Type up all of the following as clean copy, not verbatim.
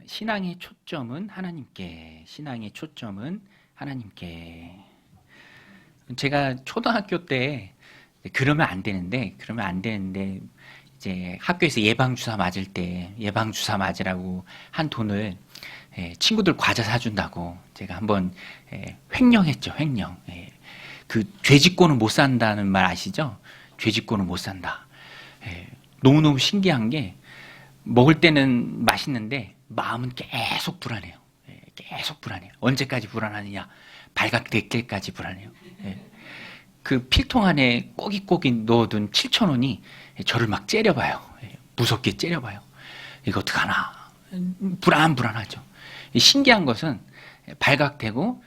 신앙의 초점은 하나님께. 신앙의 초점은 하나님께. 제가 초등학교 때 그러면 안 되는데 이제 학교에서 예방주사 맞을 때 예방주사 맞으라고 한 돈을 친구들 과자 사준다고 제가 한번 횡령했죠. 횡령. 그 죄짓고는 못 산다는 말 아시죠? 죄짓고는 못 산다. 너무너무 신기한 게 먹을 때는 맛있는데 마음은 계속 불안해요. 계속 불안해요. 언제까지 불안하느냐? 발각될 때까지 불안해요. 그 필통 안에 꼬깃꼬깃 넣어둔 7,000원이 저를 막 째려봐요. 무섭게 째려봐요. 이거 어떡하나? 불안하죠. 신기한 것은 발각되고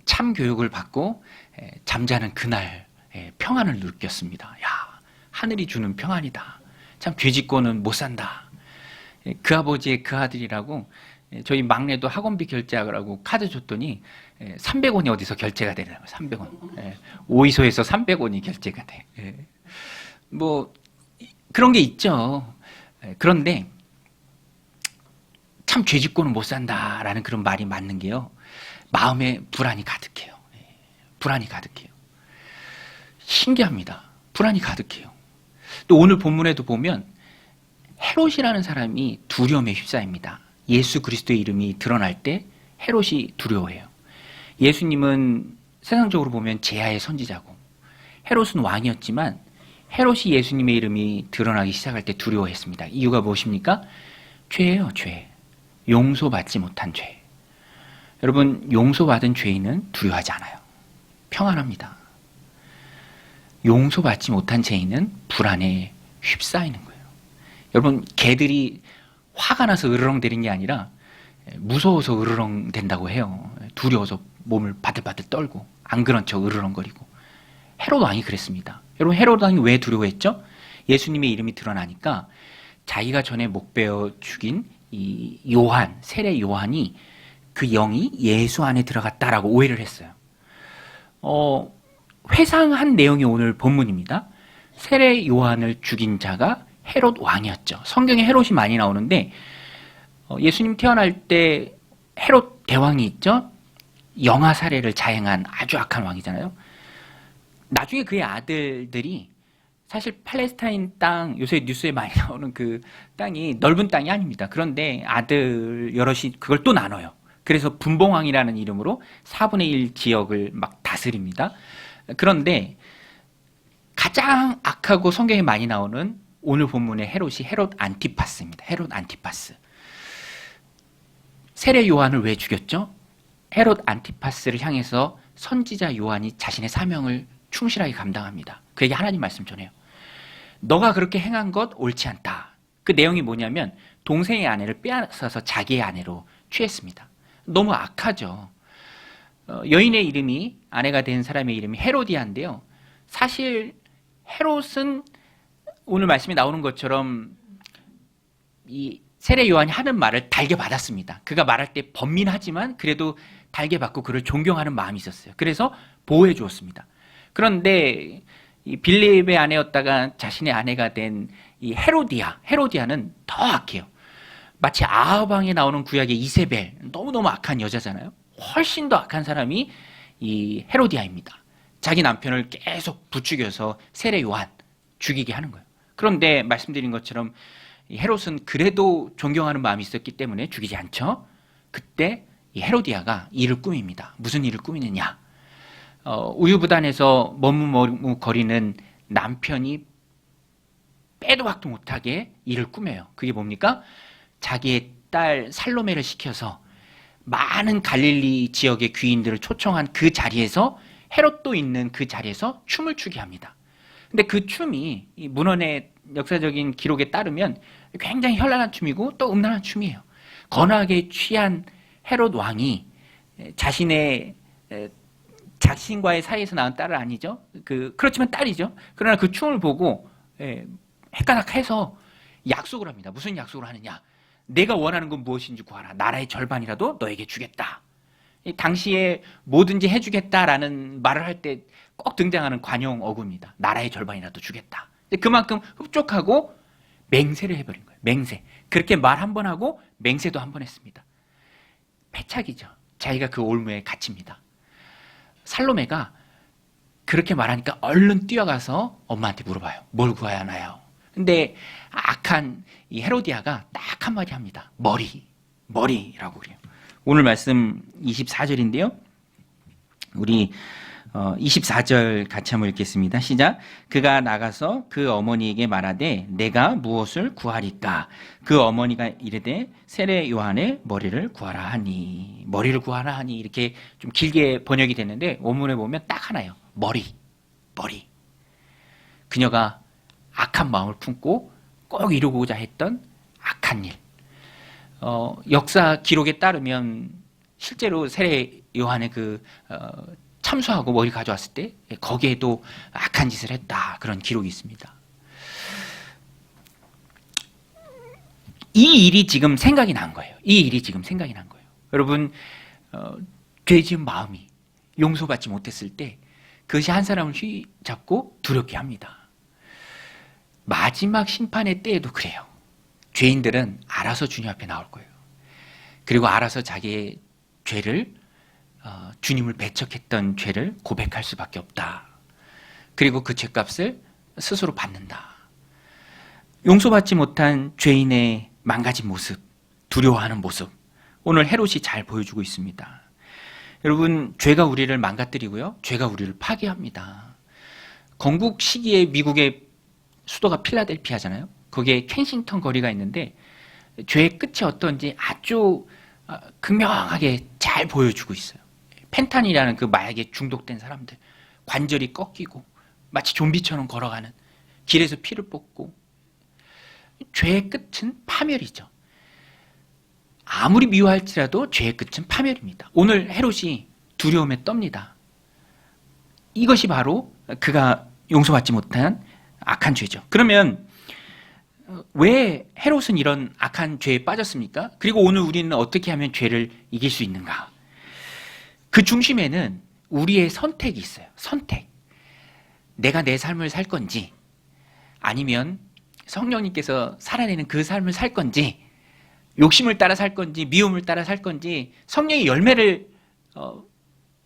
참 교육을 받고 잠자는 그날 평안을 느꼈습니다. 야, 하늘이 주는 평안이다. 참 죄짓고는 못 산다. 그 아버지의 그 아들이라고 저희 막내도 학원비 결제하라고 카드 줬더니 300원이 어디서 결제가 되더라고요. 300원. 오이소에서 300원이 결제가 돼. 뭐 그런 게 있죠. 그런데 참 죄짓고는 못 산다라는 그런 말이 맞는 게요. 마음에 불안이 가득해요. 불안이 가득해요. 신기합니다. 불안이 가득해요. 또 오늘 본문에도 보면 헤롯이라는 사람이 두려움에 휩싸입니다. 예수 그리스도의 이름이 드러날 때 헤롯이 두려워해요. 예수님은 세상적으로 보면 제아의 선지자고 헤롯은 왕이었지만 헤롯이 예수님의 이름이 드러나기 시작할 때 두려워했습니다. 이유가 무엇입니까? 죄예요. 죄. 용서받지 못한 죄. 여러분, 용서받은 죄인은 두려워하지 않아요. 평안합니다. 용서받지 못한 죄인은 불안에 휩싸이는 거예요. 여러분, 개들이 화가 나서 으르렁대는 게 아니라 무서워서 으르렁댄다고 해요. 두려워서 몸을 바들바들 떨고 안 그런 척 으르렁거리고. 헤롯 왕이 그랬습니다. 여러분, 헤롯 왕이 왜 두려워했죠? 예수님의 이름이 드러나니까 자기가 전에 목베어 죽인 이 요한, 세례 요한이 그 영이 예수 안에 들어갔다라고 오해를 했어요. 회상한 내용이 오늘 본문입니다. 세례 요한을 죽인 자가 헤롯 왕이었죠. 성경에 헤롯이 많이 나오는데 예수님 태어날 때 헤롯 대왕이 있죠. 영아 살해를 자행한 아주 악한 왕이잖아요. 나중에 그의 아들들이 사실 팔레스타인 땅, 요새 뉴스에 많이 나오는 그 땅이 넓은 땅이 아닙니다. 그런데 아들 여럿이 그걸 또 나눠요. 그래서 분봉왕이라는 이름으로 4분의 1 지역을 막 다스립니다. 그런데 가장 악하고 성경에 많이 나오는 오늘 본문의 헤롯이 헤롯 안티파스입니다. 헤롯 안티파스. 세례 요한을 왜 죽였죠? 헤롯 안티파스를 향해서 선지자 요한이 자신의 사명을 충실하게 감당합니다. 그에게 하나님 말씀 전해요. 너가 그렇게 행한 것 옳지 않다. 그 내용이 뭐냐면 동생의 아내를 빼앗아서 자기의 아내로 취했습니다. 너무 악하죠. 여인의 이름이, 아내가 된 사람의 이름이 헤로디아인데요. 사실 헤롯은 오늘 말씀에 나오는 것처럼 이 세례 요한이 하는 말을 달게 받았습니다. 그가 말할 때 번민하지만 그래도 달게 받고 그를 존경하는 마음이 있었어요. 그래서 보호해 주었습니다. 그런데 이 빌립의 아내였다가 자신의 아내가 된 이 헤로디아는 더 악해요. 마치 아합 왕에 나오는 구약의 이세벨, 너무너무 악한 여자잖아요. 훨씬 더 악한 사람이 이 헤로디아입니다. 자기 남편을 계속 부추겨서 세례 요한 죽이게 하는 거예요. 그런데 말씀드린 것처럼 헤롯은 그래도 존경하는 마음이 있었기 때문에 죽이지 않죠. 그때 이 헤로디아가 일을 꾸밉니다. 무슨 일을 꾸미느냐? 우유부단해서 머뭇머뭇거리는 남편이 빼도 박도 못하게 일을 꾸며요. 그게 뭡니까? 자기의 딸 살로메를 시켜서 많은 갈릴리 지역의 귀인들을 초청한 그 자리에서, 헤롯도 있는 그 자리에서 춤을 추게 합니다. 근데 그 춤이 이 문헌의 역사적인 기록에 따르면 굉장히 현란한 춤이고 또 음란한 춤이에요. 건하게 취한 헤롯 왕이 자신과의 사이에서 낳은 딸은 아니죠. 그렇지만 딸이죠. 그러나 그 춤을 보고 헷가닥해서 약속을 합니다. 무슨 약속을 하느냐? 내가 원하는 건 무엇인지 구하라. 나라의 절반이라도 너에게 주겠다. 당시에 뭐든지 해주겠다라는 말을 할 때 꼭 등장하는 관용 어구입니다. 나라의 절반이라도 주겠다. 그만큼 흡족하고 맹세를 해버린 거예요. 맹세. 그렇게 말 한 번 하고 맹세도 한 번 했습니다. 패착이죠. 자기가 그 올무에 갇힙니다. 살로메가 그렇게 말하니까 얼른 뛰어가서 엄마한테 물어봐요. 뭘 구해야 하나요? 근데 악한 이 헤로디아가 딱 한마디 합니다. 머리라고 그래요. 오늘 말씀 24절인데요. 우리 24절 같이 한번 읽겠습니다. 시작. 그가 나가서 그 어머니에게 말하되 내가 무엇을 구하리까? 그 어머니가 이르되 세례 요한의 머리를 구하라 하니. 머리를 구하라 하니 이렇게 좀 길게 번역이 됐는데 원문에 보면 딱 하나예요. 머리. 그녀가 악한 마음을 품고 꼭 이루고자 했던 악한 일. 역사 기록에 따르면 실제로 세례 요한의 참수하고 머리 가져왔을 때 거기에도 악한 짓을 했다. 그런 기록이 있습니다. 이 일이 지금 생각이 난 거예요. 여러분, 죄 지은 마음이 용서받지 못했을 때 그것이 한 사람을 휘잡고 두렵게 합니다. 마지막 심판의 때에도 그래요. 죄인들은 알아서 주님 앞에 나올 거예요. 그리고 알아서 자기의 죄를 주님을 배척했던 죄를 고백할 수밖에 없다. 그리고 그 죄값을 스스로 받는다. 용서받지 못한 죄인의 망가진 모습, 두려워하는 모습, 오늘 헤롯이 잘 보여주고 있습니다. 여러분, 죄가 우리를 망가뜨리고요. 죄가 우리를 파괴합니다. 건국 시기에 미국의 수도가 필라델피아잖아요. 거기에 켄싱턴 거리가 있는데 죄의 끝이 어떤지 아주 극명하게 잘 보여주고 있어요. 펜탄이라는 그 마약에 중독된 사람들, 관절이 꺾이고 마치 좀비처럼 걸어가는, 길에서 피를 뽑고. 죄의 끝은 파멸이죠. 아무리 미워할지라도 죄의 끝은 파멸입니다. 오늘 헤롯이 두려움에 떱니다. 이것이 바로 그가 용서받지 못한 악한 죄죠. 그러면 왜 헤롯은 이런 악한 죄에 빠졌습니까? 그리고 오늘 우리는 어떻게 하면 죄를 이길 수 있는가? 그 중심에는 우리의 선택이 있어요. 선택. 내가 내 삶을 살 건지, 아니면 성령님께서 살아내는 그 삶을 살 건지, 욕심을 따라 살 건지, 미움을 따라 살 건지, 성령의 열매를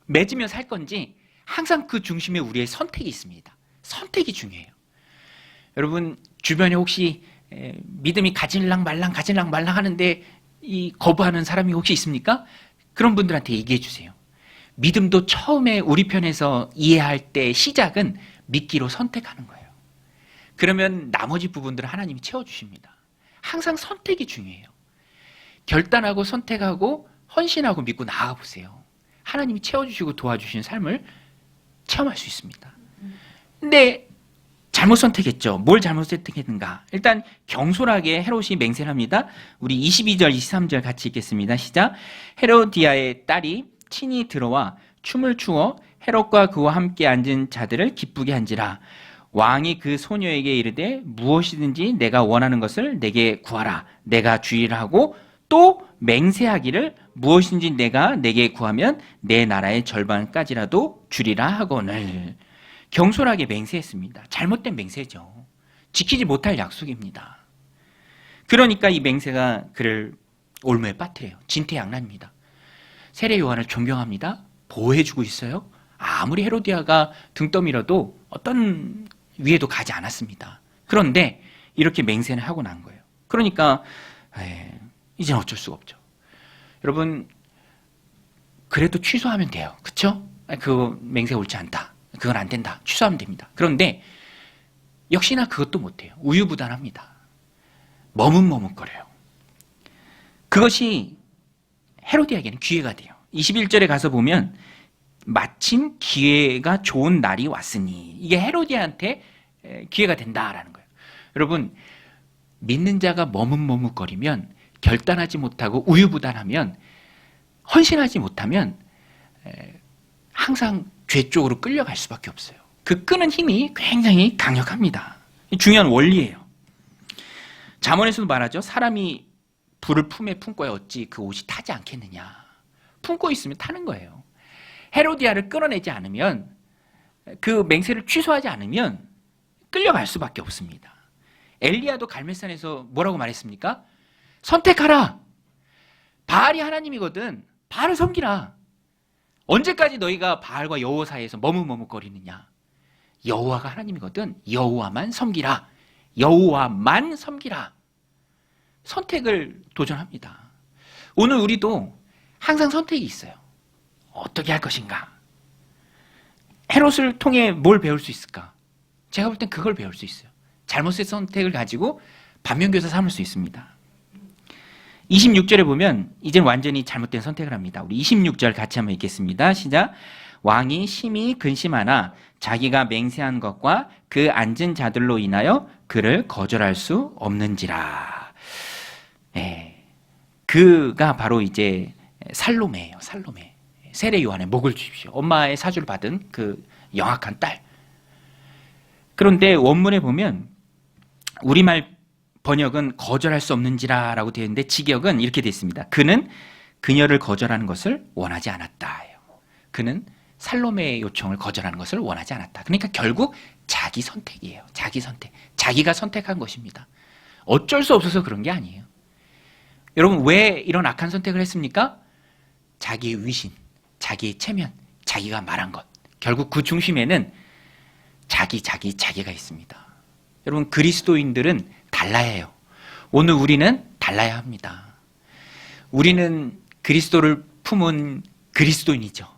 맺으며 살 건지, 항상 그 중심에 우리의 선택이 있습니다. 선택이 중요해요. 여러분, 주변에 혹시 믿음이 가질랑 말랑 하는데 이 거부하는 사람이 혹시 있습니까? 그런 분들한테 얘기해 주세요. 믿음도 처음에 우리 편에서 이해할 때 시작은 믿기로 선택하는 거예요. 그러면 나머지 부분들을 하나님이 채워주십니다. 항상 선택이 중요해요. 결단하고 선택하고 헌신하고 믿고 나아가 보세요. 하나님이 채워주시고 도와주시는 삶을 체험할 수 있습니다. 근데 잘못 선택했죠. 뭘 잘못 선택했는가? 일단 경솔하게 헤롯이 맹세를 합니다. 우리 22절, 23절 같이 읽겠습니다. 시작. 헤로디아의 딸이 친히 들어와 춤을 추어 헤롯과 그와 함께 앉은 자들을 기쁘게 한지라. 왕이 그 소녀에게 이르되 무엇이든지 내가 원하는 것을 내게 구하라. 내가 주의를 하고 또 맹세하기를 무엇인지 내가 내게 구하면 내 나라의 절반까지라도 주리라 하거늘. 경솔하게 맹세했습니다. 잘못된 맹세죠. 지키지 못할 약속입니다. 그러니까 이 맹세가 그를 올무에 빠뜨려요. 진퇴양난입니다. 세례 요한을 존경합니다. 보호해주고 있어요. 아무리 헤로디아가 등 떠밀어도 어떤 위에도 가지 않았습니다. 그런데 이렇게 맹세를 하고 난 거예요. 그러니까 이제는 어쩔 수가 없죠. 여러분, 그래도 취소하면 돼요. 그렇죠? 그 맹세 옳지 않다. 그건 안 된다. 취소하면 됩니다. 그런데 역시나 그것도 못해요. 우유부단합니다. 머뭇머뭇거려요. 그것이 헤로디아에게는 기회가 돼요. 21절에 가서 보면 마침 기회가 좋은 날이 왔으니, 이게 헤로디아한테 기회가 된다라는 거예요. 여러분, 믿는 자가 머뭇머뭇거리면, 결단하지 못하고 우유부단하면, 헌신하지 못하면 항상 죄 쪽으로 끌려갈 수밖에 없어요. 그 끄는 힘이 굉장히 강력합니다. 중요한 원리예요. 잠언에서도 말하죠. 사람이 불을 품에 품고야 어찌 그 옷이 타지 않겠느냐. 품고 있으면 타는 거예요. 헤로디아를 끌어내지 않으면, 그 맹세를 취소하지 않으면 끌려갈 수밖에 없습니다. 엘리야도 갈멜산에서 뭐라고 말했습니까? 선택하라. 바알이 하나님이거든. 바알을 섬기라. 언제까지 너희가 바알과 여호와 사이에서 머뭇머뭇거리느냐. 여호와가 하나님이거든. 여호와만 섬기라. 여호와만 섬기라. 선택을 도전합니다. 오늘 우리도 항상 선택이 있어요. 어떻게 할 것인가? 헤롯을 통해 뭘 배울 수 있을까? 제가 볼 땐 그걸 배울 수 있어요. 잘못된 선택을 가지고 반면교사 삼을 수 있습니다. 26절에 보면 이젠 완전히 잘못된 선택을 합니다. 우리 26절 같이 한번 읽겠습니다. 시작. 왕이 심히 근심하나 자기가 맹세한 것과 그 앉은 자들로 인하여 그를 거절할 수 없는지라. 네. 그가 바로 이제 살로메예요. 살로메. 세례 요한의 목을 주십시오. 엄마의 사주를 받은 그 영악한 딸. 그런데 원문에 보면 우리말 번역은 거절할 수 없는지라 라고 되어 있는데 직역은 이렇게 되어 있습니다. 그는 그녀를 거절하는 것을 원하지 않았다. 그는 살로메의 요청을 거절하는 것을 원하지 않았다. 그러니까 결국 자기 선택이에요. 자기 선택. 자기가 선택한 것입니다. 어쩔 수 없어서 그런 게 아니에요. 여러분 왜 이런 악한 선택을 했습니까? 자기의 위신, 자기의 체면, 자기가 말한 것. 결국 그 중심에는 자기가 있습니다. 여러분 그리스도인들은 달라야 해요. 오늘 우리는 달라야 합니다. 우리는 그리스도를 품은 그리스도인이죠.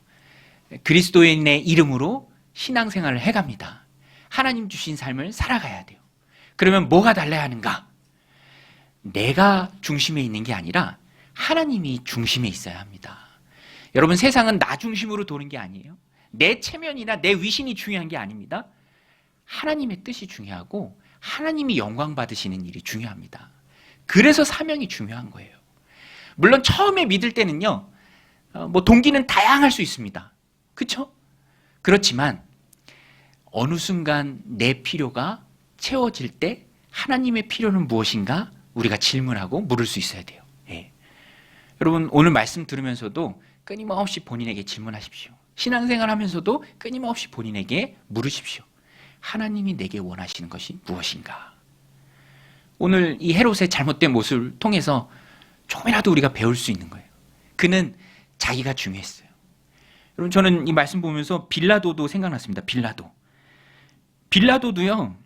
그리스도인의 이름으로 신앙생활을 해갑니다. 하나님 주신 삶을 살아가야 돼요. 그러면 뭐가 달라야 하는가? 내가 중심에 있는 게 아니라 하나님이 중심에 있어야 합니다. 여러분 세상은 나 중심으로 도는 게 아니에요. 내 체면이나 내 위신이 중요한 게 아닙니다. 하나님의 뜻이 중요하고 하나님이 영광 받으시는 일이 중요합니다. 그래서 사명이 중요한 거예요. 물론 처음에 믿을 때는요, 동기는 다양할 수 있습니다. 그렇죠? 그렇지만 어느 순간 내 필요가 채워질 때 하나님의 필요는 무엇인가 우리가 질문하고 물을 수 있어야 돼요. 예. 여러분 오늘 말씀 들으면서도 끊임없이 본인에게 질문하십시오. 신앙생활 하면서도 끊임없이 본인에게 물으십시오. 하나님이 내게 원하시는 것이 무엇인가? 오늘 이 헤롯의 잘못된 모습을 통해서 조금이라도 우리가 배울 수 있는 거예요. 그는 자기가 중요했어요. 여러분 저는 이 말씀 보면서 빌라도도 생각났습니다. 빌라도도요.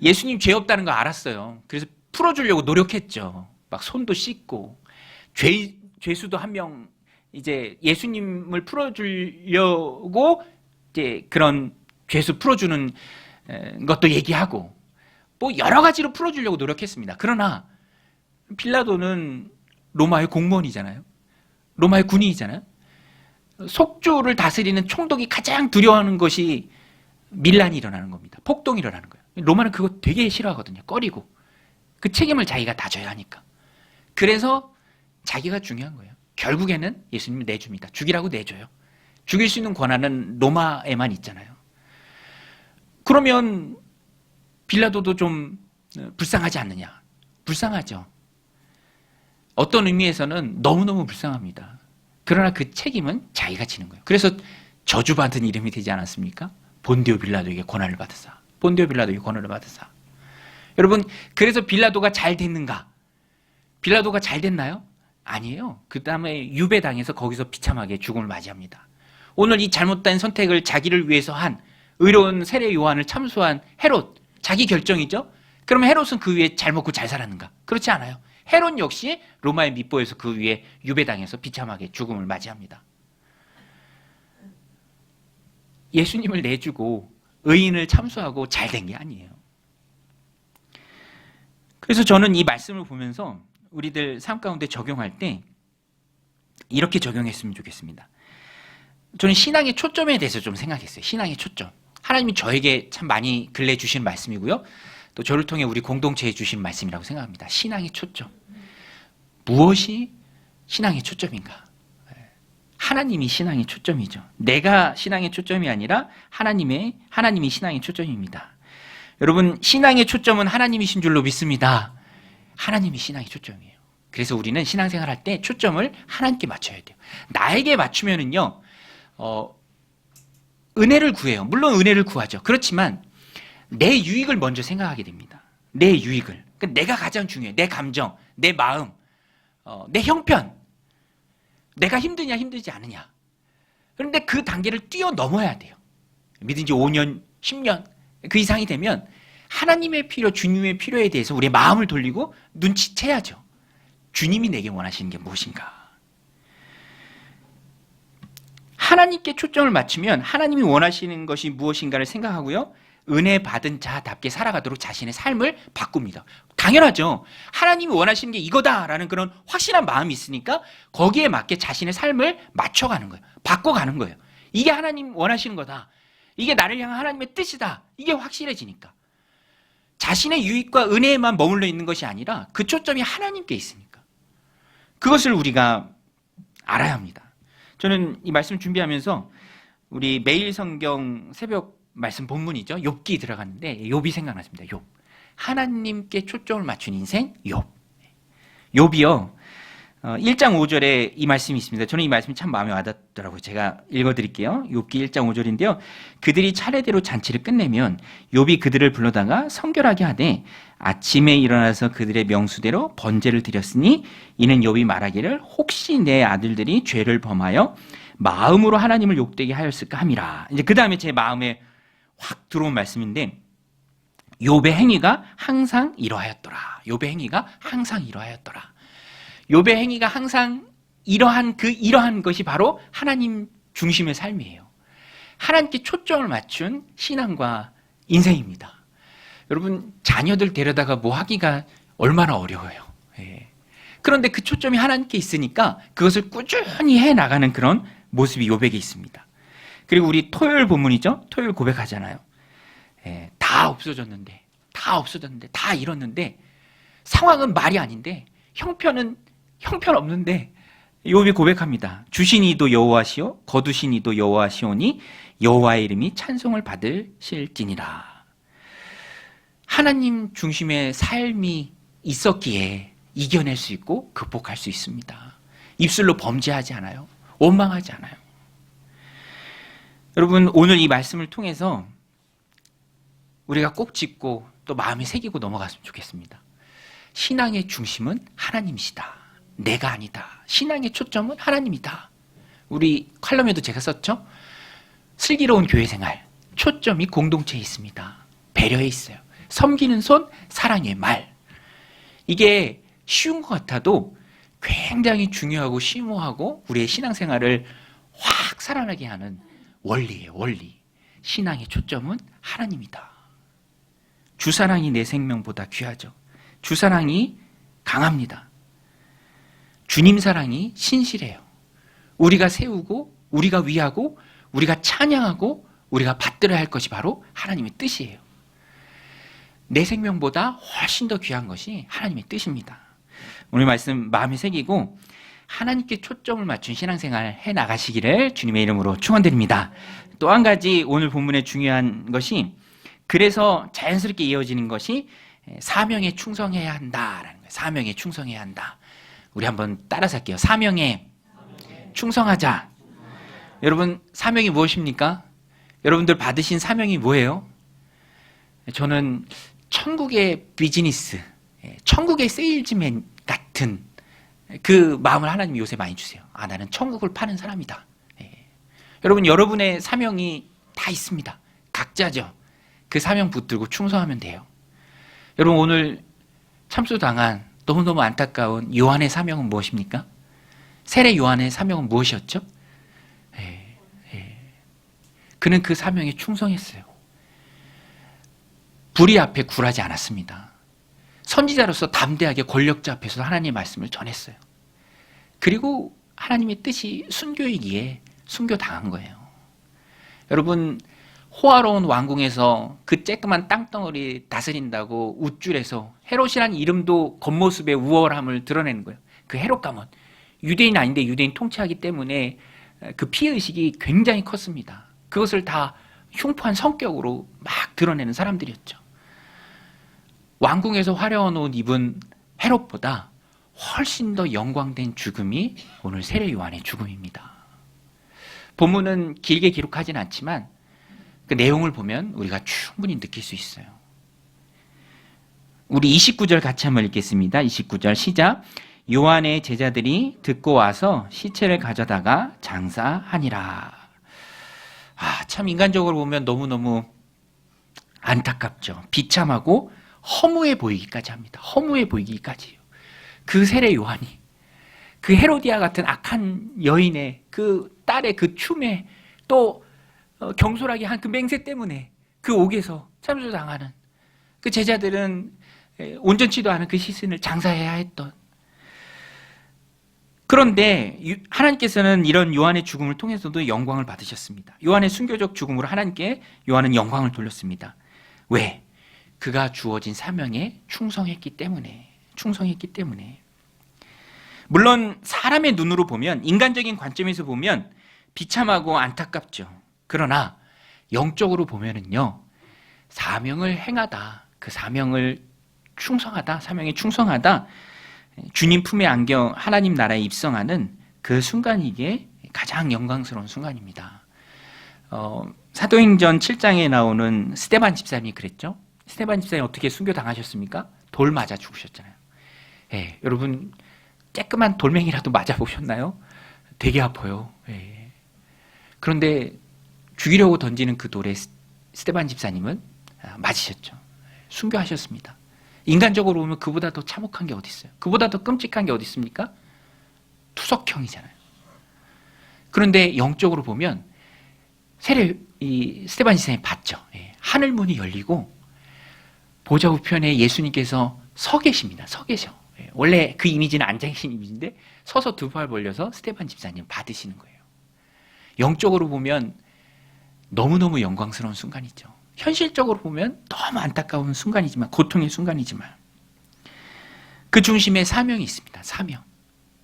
예수님 죄 없다는 거 알았어요. 그래서 풀어주려고 노력했죠. 막 손도 씻고 죄수도 한 명 이제 예수님을 풀어주려고 이제 그런 죄수 풀어주는 것도 얘기하고 뭐 여러 가지로 풀어주려고 노력했습니다. 그러나 빌라도는 로마의 공무원이잖아요. 로마의 군인이잖아요. 속주를 다스리는 총독이 가장 두려워하는 것이 밀란이 일어나는 겁니다. 폭동이 일어나는 거예요. 로마는 그거 되게 싫어하거든요. 꺼리고. 그 책임을 자기가 다 져야 하니까. 그래서 자기가 중요한 거예요. 결국에는 예수님을 내줍니다. 죽이라고 내줘요. 죽일 수 있는 권한은 로마에만 있잖아요. 그러면 빌라도도 좀 불쌍하지 않느냐? 불쌍하죠. 어떤 의미에서는 너무너무 불쌍합니다. 그러나 그 책임은 자기가 지는 거예요. 그래서 저주받은 이름이 되지 않았습니까? 본디오 빌라도에게 권한을 받으사. 본디오 빌라도에게 권한을 받으사. 여러분, 그래서 빌라도가 잘 됐는가? 빌라도가 잘 됐나요? 아니에요. 그 다음에 유배당해서 거기서 비참하게 죽음을 맞이합니다. 오늘 이 잘못된 선택을 자기를 위해서 한 의로운 세례 요한을 참소한 헤롯, 자기 결정이죠? 그러면 헤롯은 그 위에 잘 먹고 잘 살았는가? 그렇지 않아요. 헤롯 역시 로마의 밑보에서 그 위에 유배당해서 비참하게 죽음을 맞이합니다. 예수님을 내주고 의인을 참소하고 잘 된 게 아니에요. 그래서 저는 이 말씀을 보면서 우리들 삶 가운데 적용할 때 이렇게 적용했으면 좋겠습니다. 저는 신앙의 초점에 대해서 좀 생각했어요. 신앙의 초점. 하나님이 저에게 참 많이 근래 주신 말씀이고요. 또 저를 통해 우리 공동체에 주신 말씀이라고 생각합니다. 신앙의 초점. 무엇이 신앙의 초점인가? 하나님이 신앙의 초점이죠. 내가 신앙의 초점이 아니라 하나님이 신앙의 초점입니다. 여러분, 신앙의 초점은 하나님이신 줄로 믿습니다. 하나님이 신앙의 초점이에요. 그래서 우리는 신앙생활 할 때 초점을 하나님께 맞춰야 돼요. 나에게 맞추면은요, 은혜를 구해요. 물론 은혜를 구하죠. 그렇지만 내 유익을 먼저 생각하게 됩니다. 내 유익을, 그러니까 내가 가장 중요해. 내 감정, 내 마음, 내 형편, 내가 힘드냐 힘들지 않으냐. 그런데 그 단계를 뛰어넘어야 돼요. 믿은 지 5년, 10년 그 이상이 되면 하나님의 필요, 주님의 필요에 대해서 우리의 마음을 돌리고 눈치채야죠. 주님이 내게 원하시는 게 무엇인가. 하나님께 초점을 맞추면 하나님이 원하시는 것이 무엇인가를 생각하고요. 은혜 받은 자답게 살아가도록 자신의 삶을 바꿉니다. 당연하죠. 하나님이 원하시는 게 이거다라는 그런 확실한 마음이 있으니까 거기에 맞게 자신의 삶을 맞춰가는 거예요. 바꿔가는 거예요. 이게 하나님 원하시는 거다. 이게 나를 향한 하나님의 뜻이다. 이게 확실해지니까. 자신의 유익과 은혜에만 머물러 있는 것이 아니라 그 초점이 하나님께 있으니까. 그것을 우리가 알아야 합니다. 저는 이 말씀 준비하면서 우리 매일 성경 새벽 말씀 본문이죠. 욥기 들어갔는데 욥이 생각났습니다. 욥. 하나님께 초점을 맞춘 인생 욥. 욥이요. 1장 5절에 이 말씀이 있습니다. 저는 이 말씀이 참 마음에 와닿더라고요. 제가 읽어드릴게요. 욥기 1장 5절인데요. 그들이 차례대로 잔치를 끝내면 욥이 그들을 불러다가 성결하게 하되 아침에 일어나서 그들의 명수대로 번제를 드렸으니 이는 욥이 말하기를 혹시 내 아들들이 죄를 범하여 마음으로 하나님을 욕되게 하였을까 함이라. 이제 그 다음에 제 마음에 확 들어온 말씀인데 욥의 행위가 항상 이러하였더라. 욥의 행위가 항상 이러하였더라. 욥의 행위가 항상 이러한 것이 바로 하나님 중심의 삶이에요. 하나님께 초점을 맞춘 신앙과 인생입니다. 여러분 자녀들 데려다가 뭐 하기가 얼마나 어려워요. 예. 그런데 그 초점이 하나님께 있으니까 그것을 꾸준히 해나가는 그런 모습이 욥에게 있습니다. 그리고 우리 토요일 본문이죠. 토요일 고백하잖아요. 예. 다 없어졌는데 다 잃었는데 상황은 말이 아닌데 형편 없는데 욥이 고백합니다. 주신 이도 여호와시오 거두신 이도 여호와시오니 여호와의 이름이 찬송을 받으실지니라. 하나님 중심의 삶이 있었기에 이겨낼 수 있고 극복할 수 있습니다. 입술로 범죄하지 않아요. 원망하지 않아요. 여러분 오늘 이 말씀을 통해서 우리가 꼭 짚고 또 마음에 새기고 넘어갔으면 좋겠습니다. 신앙의 중심은 하나님이시다. 내가 아니다. 신앙의 초점은 하나님이다. 우리 칼럼에도 제가 썼죠. 슬기로운 교회생활 초점이 공동체에 있습니다. 배려에 있어요. 섬기는 손, 사랑의 말. 이게 쉬운 것 같아도 굉장히 중요하고 심오하고 우리의 신앙생활을 확 살아나게 하는 원리예요. 원리. 신앙의 초점은 하나님이다. 주사랑이 내 생명보다 귀하죠. 주사랑이 강합니다. 주님 사랑이 신실해요. 우리가 세우고 우리가 위하고 우리가 찬양하고 우리가 받들어야 할 것이 바로 하나님의 뜻이에요. 내 생명보다 훨씬 더 귀한 것이 하나님의 뜻입니다. 오늘 말씀 마음에 새기고 하나님께 초점을 맞춘 신앙생활 해나가시기를 주님의 이름으로 축원드립니다. 또 한 가지 오늘 본문에 중요한 것이 그래서 자연스럽게 이어지는 것이 사명에 충성해야 한다라는 거예요. 사명에 충성해야 한다. 우리 한번 따라서 할게요. 사명에 충성하자. 여러분 사명이 무엇입니까? 여러분들 받으신 사명이 뭐예요? 저는 천국의 비즈니스, 천국의 세일즈맨 같은 그 마음을 하나님이 요새 많이 주세요. 아, 나는 천국을 파는 사람이다. 여러분 여러분의 사명이 다 있습니다. 각자죠. 그 사명 붙들고 충성하면 돼요. 여러분 오늘 참수당한 너무너무 안타까운 요한의 사명은 무엇입니까? 세례 요한의 사명은 무엇이었죠? 그는 그 사명에 충성했어요. 불의 앞에 굴하지 않았습니다. 선지자로서 담대하게 권력자 앞에서 하나님의 말씀을 전했어요. 그리고 하나님의 뜻이 순교이기에 순교당한 거예요. 여러분 호화로운 왕궁에서 그 쬐끄만 땅덩어리 다스린다고 우쭐해서 헤롯이라는 이름도 겉모습의 우월함을 드러내는 거예요. 그 헤롯 가문 유대인 아닌데 유대인 통치하기 때문에 그 피해의식이 굉장히 컸습니다. 그것을 다 흉포한 성격으로 막 드러내는 사람들이었죠. 왕궁에서 화려한 옷 입은 헤롯보다 훨씬 더 영광된 죽음이 오늘 세례 요한의 죽음입니다. 본문은 길게 기록하진 않지만 그 내용을 보면 우리가 충분히 느낄 수 있어요. 우리 29절 같이 한번 읽겠습니다. 29절 시작. 요한의 제자들이 듣고 와서 시체를 가져다가 장사하니라. 참 인간적으로 보면 너무너무 안타깝죠. 비참하고 허무해 보이기까지 합니다. 허무해 보이기까지요. 그 세례 요한이 그 헤로디아 같은 악한 여인의 그 딸의 그 춤에 또 경솔하게 한 그 맹세 때문에 그 옥에서 참수당하는 그 제자들은 온전치도 않은 그 시신을 장사해야 했던. 그런데 하나님께서는 이런 요한의 죽음을 통해서도 영광을 받으셨습니다. 요한의 순교적 죽음으로 하나님께 요한은 영광을 돌렸습니다. 왜? 그가 주어진 사명에 충성했기 때문에. 물론 사람의 눈으로 보면, 인간적인 관점에서 보면 비참하고 안타깝죠. 그러나 영적으로 보면은요, 사명을 행하다, 그 사명에 충성하다, 주님 품에 안겨 하나님 나라에 입성하는 그 순간이 이게 가장 영광스러운 순간입니다. 사도행전 7장에 나오는 스데반 집사님이 그랬죠. 스데반 집사님이 어떻게 순교당하셨습니까? 돌 맞아 죽으셨잖아요. 예, 여러분 쬐끄만 돌멩이라도 맞아보셨나요? 되게 아파요. 예. 그런데 죽이려고 던지는 그 돌에 스데반 집사님은 맞으셨죠. 순교하셨습니다. 인간적으로 보면 그보다 더 참혹한 게 어디 있어요? 그보다 더 끔찍한 게 어디 있습니까? 투석형이잖아요. 그런데 영적으로 보면 스데반 집사님이 봤죠. 예. 하늘 문이 열리고 보좌 우편에 예수님께서 서 계십니다. 서 계셔. 예. 원래 그 이미지는 앉아 계신 이미지인데 서서 두 팔 벌려서 스데반 집사님 받으시는 거예요. 영적으로 보면 너무너무 영광스러운 순간이죠. 현실적으로 보면 너무 안타까운 순간이지만, 고통의 순간이지만 그 중심에 사명이 있습니다. 사명.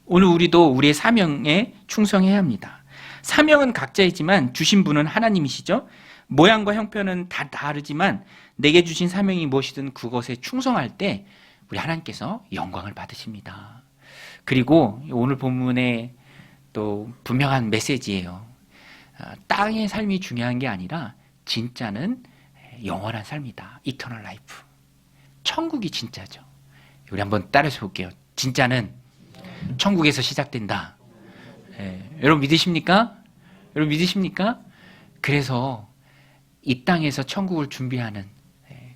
오늘 우리도 우리의 사명에 충성해야 합니다. 사명은 각자이지만 주신 분은 하나님이시죠. 모양과 형편은 다 다르지만 내게 주신 사명이 무엇이든 그것에 충성할 때 우리 하나님께서 영광을 받으십니다. 그리고 오늘 본문에 또 분명한 메시지예요. 땅의 삶이 중요한 게 아니라 진짜는 영원한 삶이다. 이터널 라이프. 천국이 진짜죠. 우리 한번 따라서 볼게요. 진짜는 천국에서 시작된다. 여러분 믿으십니까? 여러분 믿으십니까? 그래서 이 땅에서 천국을 준비하는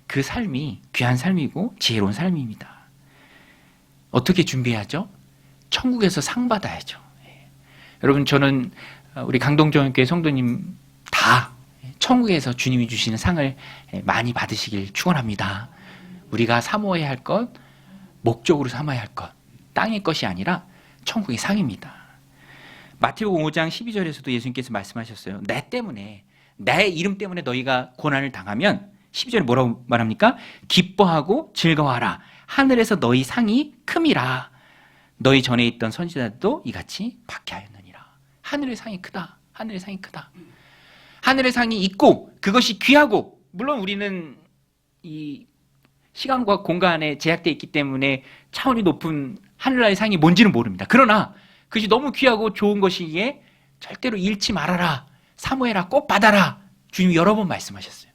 그 삶이 귀한 삶이고 지혜로운 삶입니다. 어떻게 준비하죠? 천국에서 상 받아야죠. 여러분 저는 우리 강동정교회 성도님 다 천국에서 주님이 주시는 상을 많이 받으시길 축원합니다. 우리가 사모해야 할 것, 목적으로 삼아야 할 것, 땅의 것이 아니라 천국의 상입니다. 마태복음 5장 12절에서도 예수님께서 말씀하셨어요. 내 때문에, 내 이름 때문에 너희가 고난을 당하면 12절에 뭐라고 말합니까? 기뻐하고 즐거워하라. 하늘에서 너희 상이 큼이라. 너희 전에 있던 선지자들도 이같이 받게 하였느니라. 하늘의 상이 크다. 하늘의 상이 크다. 하늘의 상이 있고 그것이 귀하고, 물론 우리는 이 시간과 공간에 제약되어 있기 때문에 차원이 높은 하늘나라의 상이 뭔지는 모릅니다. 그러나 그것이 너무 귀하고 좋은 것이기에 절대로 잃지 말아라. 사모해라. 꼭 받아라. 주님이 여러 번 말씀하셨어요.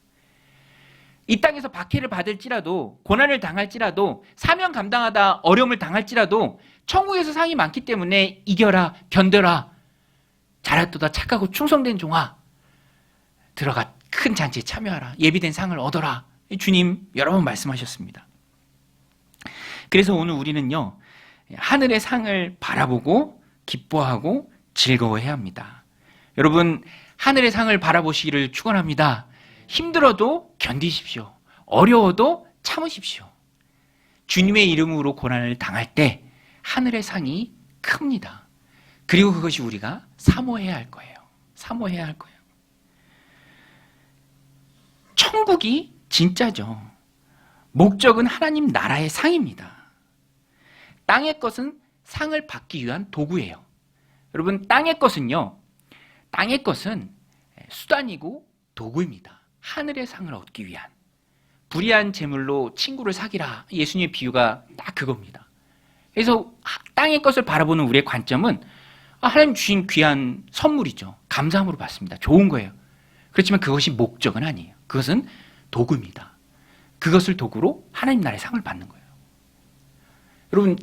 이 땅에서 박해를 받을지라도, 고난을 당할지라도, 사명 감당하다 어려움을 당할지라도 천국에서 상이 많기 때문에 이겨라, 견뎌라. 잘했도다 착하고 충성된 종아, 들어가 큰 잔치에 참여하라. 예비된 상을 얻어라. 주님 여러 번 말씀하셨습니다. 그래서 오늘 우리는요, 하늘의 상을 바라보고 기뻐하고 즐거워해야 합니다. 여러분 하늘의 상을 바라보시기를 축원합니다. 힘들어도 견디십시오. 어려워도 참으십시오. 주님의 이름으로 고난을 당할 때 하늘의 상이 큽니다. 그리고 그것이 우리가 사모해야 할 거예요. 사모해야 할 거예요. 천국이 진짜죠. 목적은 하나님 나라의 상입니다. 땅의 것은 상을 받기 위한 도구예요. 여러분 땅의 것은요, 땅의 것은 수단이고 도구입니다. 하늘의 상을 얻기 위한. 불의한 재물로 친구를 사귀라. 예수님의 비유가 딱 그겁니다. 그래서 땅의 것을 바라보는 우리의 관점은 하나님 주신 귀한 선물이죠. 감사함으로 받습니다. 좋은 거예요. 그렇지만 그것이 목적은 아니에요. 그것은 도구입니다. 그것을 도구로 하나님 나라의 상을 받는 거예요. 여러분,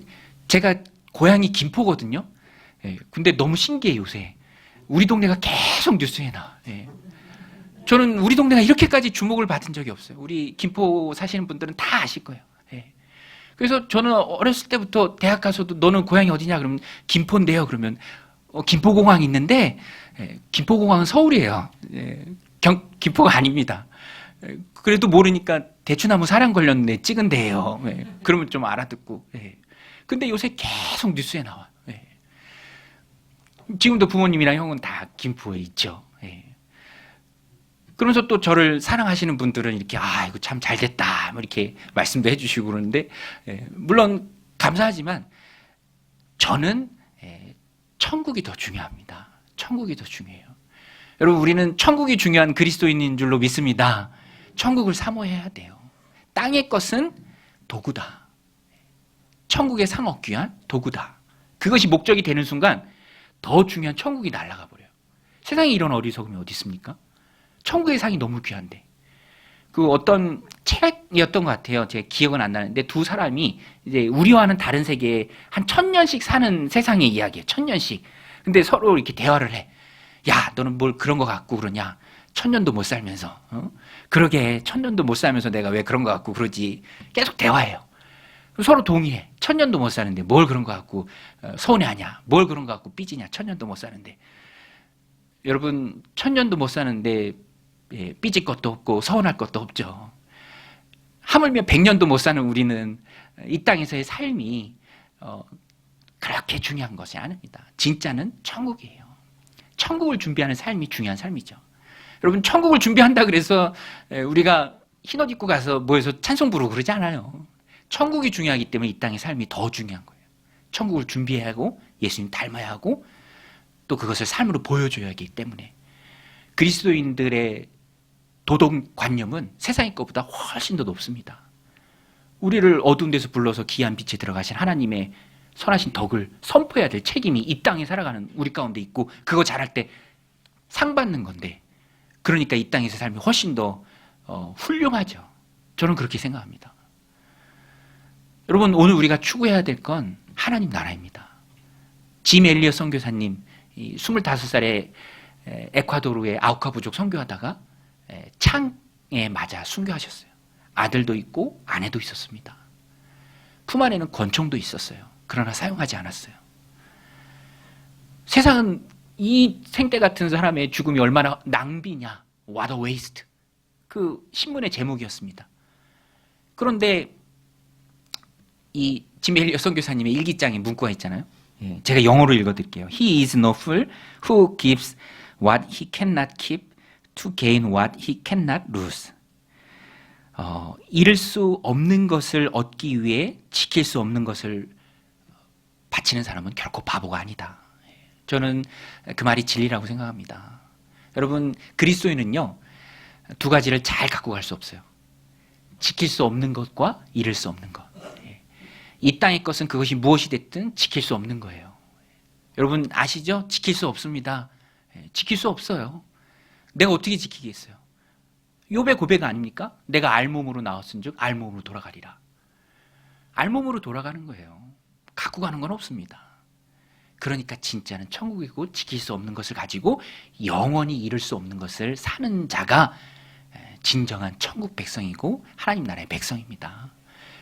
제가 고향이 김포거든요. 예, 근데 너무 신기해요. 요새 우리 동네가 계속 뉴스에 나와. 예. 저는 우리 동네가 이렇게까지 주목을 받은 적이 없어요. 우리 김포 사시는 분들은 다 아실 거예요. 예. 그래서 저는 어렸을 때부터 대학 가서도 너는 고향이 어디냐 그러면 김포인데요. 그러면 김포공항 있는데, 예, 김포공항은 서울이에요. 예, 김포가 아닙니다. 예, 그래도 모르니까 대추나무 사랑 걸렸는데 찍은 데예요. 예, 그러면 좀 알아듣고. 예. 근데 요새 계속 뉴스에 나와. 예. 지금도 부모님이랑 형은 다 김포에 있죠. 예. 그러면서 또 저를 사랑하시는 분들은 이렇게 이거 참 잘됐다 뭐 이렇게 말씀도 해주시고 그러는데, 예, 물론 감사하지만 저는 천국이 더 중요합니다. 천국이 더 중요해요. 여러분, 우리는 천국이 중요한 그리스도인인 줄로 믿습니다. 천국을 사모해야 돼요. 땅의 것은 도구다. 천국의 상 얻기 위한 도구다. 그것이 목적이 되는 순간 더 중요한 천국이 날아가 버려요. 세상에 이런 어리석음이 어디 있습니까? 천국의 상이 너무 귀한데. 그 어떤 책이었던 것 같아요. 제 기억은 안 나는데 두 사람이 이제 우리와는 다른 세계에 한 1000년씩 사는 세상의 이야기예요. 1000년씩. 근데 서로 이렇게 대화를 해. 야, 너는 뭘 그런 거 갖고 그러냐? 1000년도 못 살면서. 그러게 1000년도 못 살면서 내가 왜 그런 거 갖고 그러지? 계속 대화해요. 서로 동의해. 1000년도 못 사는데 뭘 그런 거 갖고 서운해하냐? 뭘 그런 거 갖고 삐지냐? 1000년도 못 사는데. 여러분, 1000년도 못 사는데 삐질 것도 없고 서운할 것도 없죠. 하물며 100년도 못 사는 우리는 이 땅에서의 삶이 그렇게 중요한 것이 아닙니다. 진짜는 천국이에요. 천국을 준비하는 삶이 중요한 삶이죠. 여러분, 천국을 준비한다 그래서 우리가 흰옷 입고 가서 모여서 찬송 부르고 그러지 않아요. 천국이 중요하기 때문에 이 땅의 삶이 더 중요한 거예요. 천국을 준비해야 하고 예수님 닮아야 하고 또 그것을 삶으로 보여줘야 하기 때문에 그리스도인들의 도덕관념은 세상의 것보다 훨씬 더 높습니다. 우리를 어두운 데서 불러서 귀한 빛에 들어가신 하나님의 선하신 덕을 선포해야 될 책임이 이 땅에 살아가는 우리 가운데 있고, 그거 잘할 때 상 받는 건데, 그러니까 이 땅에서 삶이 훨씬 더 훌륭하죠. 저는 그렇게 생각합니다. 여러분, 오늘 우리가 추구해야 될 건 하나님 나라입니다. 짐 엘리엇 선교사님 25살에 에콰도르의 아우카 부족 선교하다가 창에 맞아 순교하셨어요. 아들도 있고 아내도 있었습니다. 품 안에는 권총도 있었어요. 그러나 사용하지 않았어요. 세상은 이 생때 같은 사람의 죽음이 얼마나 낭비냐, what a waste. 그 신문의 제목이었습니다. 그런데 이 짐 엘리엇 선교사님의 일기장에 문구가 있잖아요. 제가 영어로 읽어드릴게요. He is no fool who gives what he cannot keep to gain what he cannot lose. 잃을 수 없는 것을 얻기 위해 지킬 수 없는 것을 바치는 사람은 결코 바보가 아니다. 저는 그 말이 진리라고 생각합니다. 여러분, 그리스도인은요, 두 가지를 잘 갖고 갈 수 없어요. 지킬 수 없는 것과 잃을 수 없는 것. 이 땅의 것은 그것이 무엇이 됐든 지킬 수 없는 거예요. 여러분 아시죠? 지킬 수 없습니다. 지킬 수 없어요. 내가 어떻게 지키겠어요? 욥의 고백 아닙니까? 내가 알몸으로 나왔은즉 알몸으로 돌아가리라. 알몸으로 돌아가는 거예요. 갖고 가는 건 없습니다. 그러니까 진짜는 천국이고 지킬 수 없는 것을 가지고 영원히 잃을 수 없는 것을 사는 자가 진정한 천국 백성이고 하나님 나라의 백성입니다.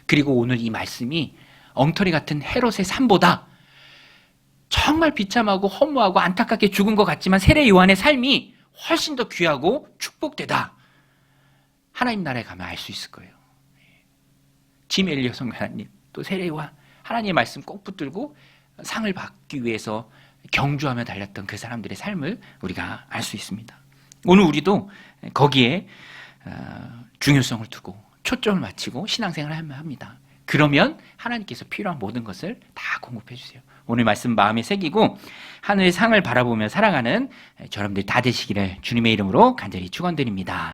그리고 오늘 이 말씀이 엉터리 같은 헤롯의 삶보다 정말 비참하고 허무하고 안타깝게 죽은 것 같지만 세례 요한의 삶이 훨씬 더 귀하고 축복되다. 하나님 나라에 가면 알 수 있을 거예요. 짐 엘리엇 선교사님, 또 세례 요한, 하나님의 말씀 꼭 붙들고 상을 받기 위해서 경주하며 달렸던 그 사람들의 삶을 우리가 알 수 있습니다. 오늘 우리도 거기에 중요성을 두고 초점을 맞추고 신앙생활을 하면 합니다. 그러면 하나님께서 필요한 모든 것을 다 공급해 주세요. 오늘 말씀 마음에 새기고 하늘의 상을 바라보며 살아가는 여러분들 다 되시기를 주님의 이름으로 간절히 축원드립니다.